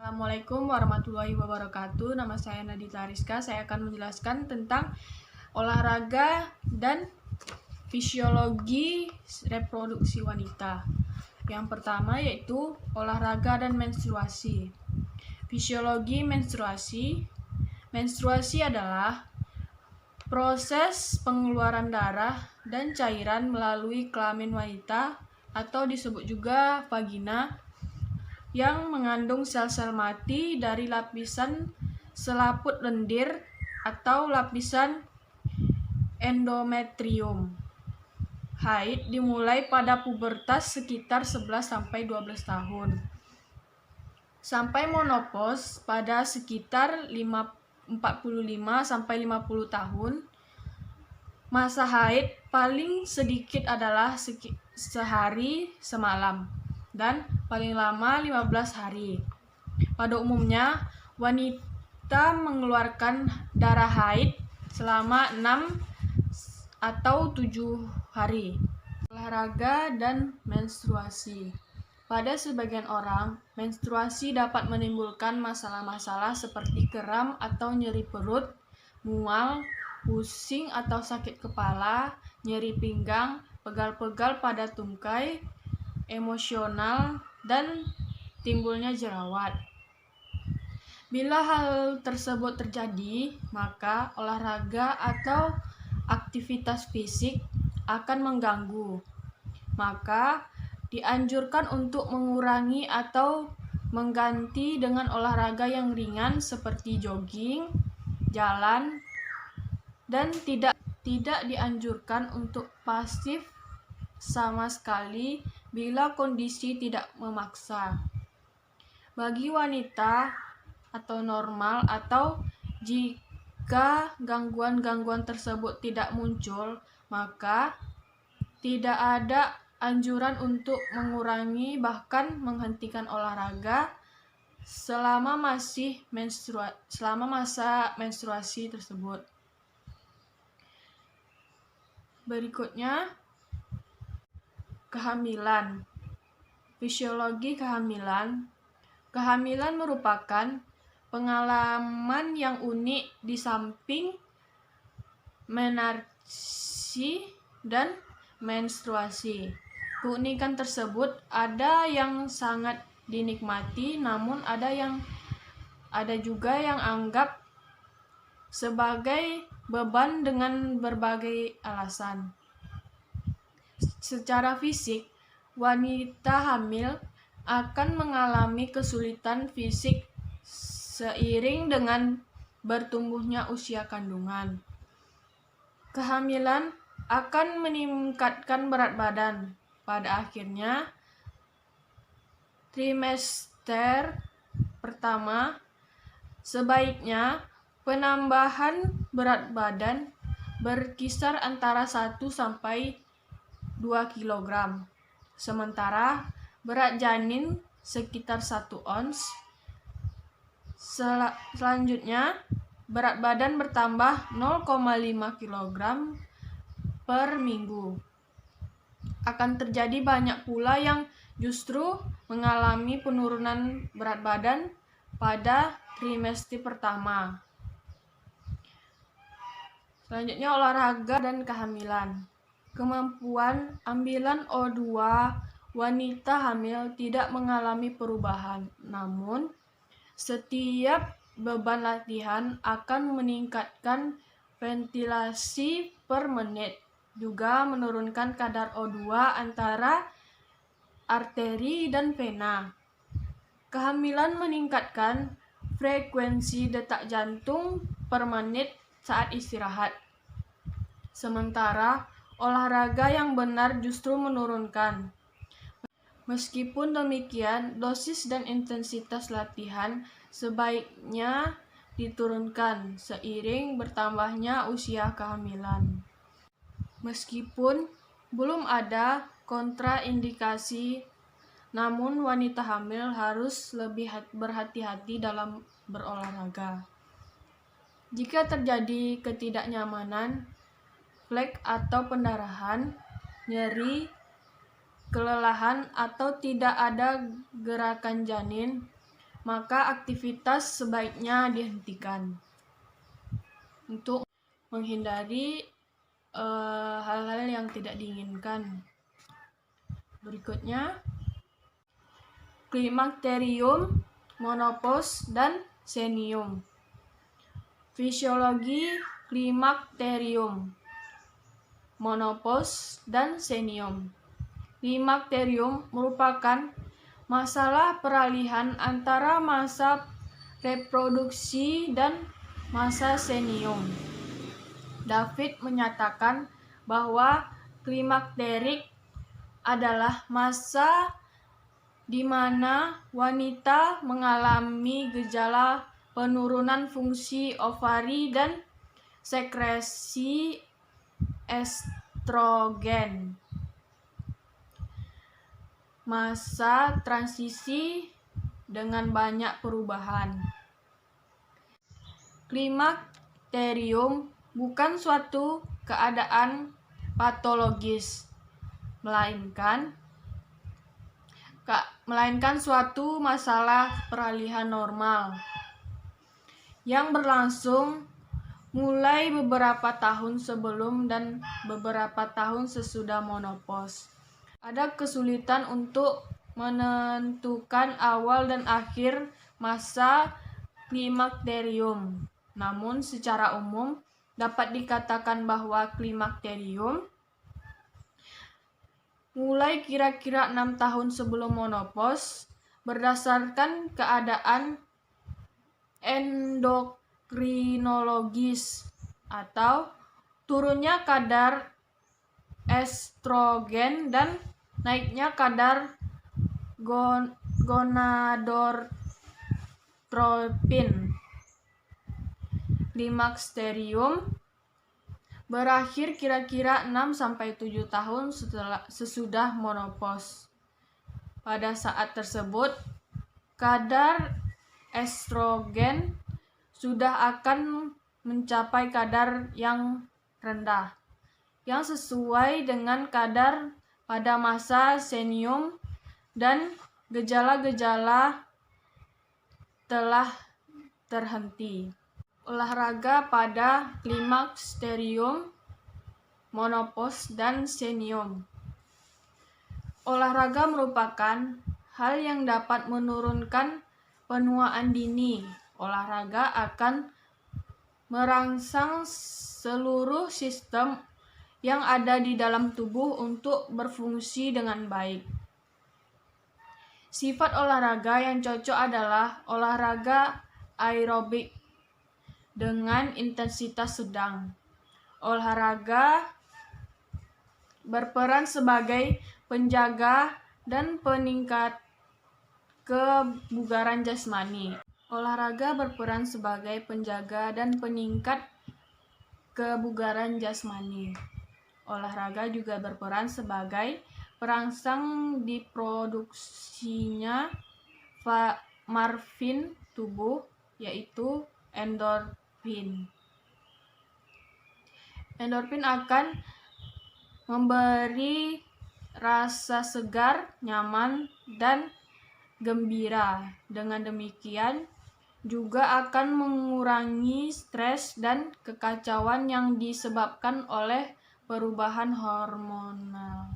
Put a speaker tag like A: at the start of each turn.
A: Assalamualaikum warahmatullahi wabarakatuh. Nama saya Nadita Rizka. Saya akan menjelaskan tentang olahraga dan fisiologi reproduksi wanita. Yang pertama yaitu olahraga dan menstruasi. Fisiologi menstruasi. Menstruasi adalah proses pengeluaran darah dan cairan melalui kelamin wanita atau disebut juga vagina yang mengandung sel-sel mati dari lapisan selaput lendir atau lapisan endometrium. Haid dimulai pada pubertas sekitar 11-12 tahun. Sampai menopause pada sekitar 45-50 tahun. Masa haid paling sedikit adalah sehari semalam dan paling lama 15 hari. Pada umumnya, wanita mengeluarkan darah haid selama 6 atau 7 hari. Olahraga dan menstruasi. Pada sebagian orang, menstruasi dapat menimbulkan masalah-masalah seperti kram atau nyeri perut, mual, pusing atau sakit kepala, nyeri pinggang, pegal-pegal pada tungkai, emosional, dan timbulnya jerawat. Bila hal tersebut terjadi, maka olahraga atau aktivitas fisik akan mengganggu. Maka dianjurkan untuk mengurangi atau mengganti dengan olahraga yang ringan seperti jogging, jalan, dan tidak dianjurkan untuk pasif sama sekali bila kondisi tidak memaksa. Bagi wanita atau normal atau jika gangguan-gangguan tersebut tidak muncul, maka tidak ada anjuran untuk mengurangi bahkan menghentikan olahraga selama masa menstruasi tersebut. Berikutnya, kehamilan. Fisiologi kehamilan. Kehamilan merupakan pengalaman yang unik di samping menarsi dan menstruasi. Keunikan tersebut ada yang sangat dinikmati, namun ada juga yang anggap sebagai beban dengan berbagai alasan. Secara fisik, wanita hamil akan mengalami kesulitan fisik seiring dengan bertumbuhnya usia kandungan. Kehamilan akan meningkatkan berat badan. Pada akhirnya, trimester pertama, sebaiknya penambahan berat badan berkisar antara 1-2 kg. Sementara berat janin sekitar 1 ons. Selanjutnya, berat badan bertambah 0,5 kg per minggu. Akan terjadi banyak pula yang justru mengalami penurunan berat badan pada trimester pertama. Selanjutnya, olahraga dan kehamilan. Kemampuan ambilan O2 wanita hamil tidak mengalami perubahan, namun setiap beban latihan akan meningkatkan ventilasi per menit, juga menurunkan kadar O2 antara arteri dan vena. Kehamilan meningkatkan frekuensi detak jantung per menit saat istirahat. Sementara olahraga yang benar justru menurunkan. Meskipun demikian, dosis dan intensitas latihan sebaiknya diturunkan seiring bertambahnya usia kehamilan. Meskipun belum ada kontraindikasi, namun wanita hamil harus lebih berhati-hati dalam berolahraga. Jika terjadi ketidaknyamanan, flek atau pendarahan, nyeri, kelelahan, atau tidak ada gerakan janin, maka aktivitas sebaiknya dihentikan untuk menghindari hal-hal yang tidak diinginkan. Berikutnya, klimakterium, monopause, dan senium. Fisiologi klimakterium, monopause, dan senium. Klimakterium merupakan masalah peralihan antara masa reproduksi dan masa senium. David menyatakan bahwa klimakterik adalah masa di mana wanita mengalami gejala penurunan fungsi ovari dan sekresi estrogen. Masa transisi dengan banyak perubahan. Klimakterium bukan suatu keadaan patologis, melainkan suatu masalah peralihan normal yang berlangsung mulai beberapa tahun sebelum dan beberapa tahun sesudah menopause. Ada kesulitan untuk menentukan awal dan akhir masa klimakterium. Namun secara umum dapat dikatakan bahwa klimakterium mulai kira-kira 6 tahun sebelum menopause berdasarkan keadaan endokrinologis atau turunnya kadar estrogen dan naiknya kadar gonadotropin. Klimakterium berakhir kira-kira 6-7 tahun sesudah menopause. Pada saat tersebut, kadar estrogen sudah akan mencapai kadar yang rendah, yang sesuai dengan kadar pada masa senium, dan gejala-gejala telah terhenti. Olahraga pada klimakterium, monopause, dan senium. Olahraga merupakan hal yang dapat menurunkan penuaan dini. Olahraga akan merangsang seluruh sistem yang ada di dalam tubuh untuk berfungsi dengan baik. Sifat olahraga yang cocok adalah olahraga aerobik dengan intensitas sedang. Olahraga berperan sebagai penjaga dan peningkat kebugaran jasmani. Olahraga berperan sebagai penjaga dan peningkat kebugaran jasmani. Olahraga juga berperan sebagai perangsang diproduksinya morfin tubuh, yaitu endorfin. Endorfin akan memberi rasa segar, nyaman, dan gembira. Dengan demikian, juga akan mengurangi stres dan kekacauan yang disebabkan oleh perubahan hormonal.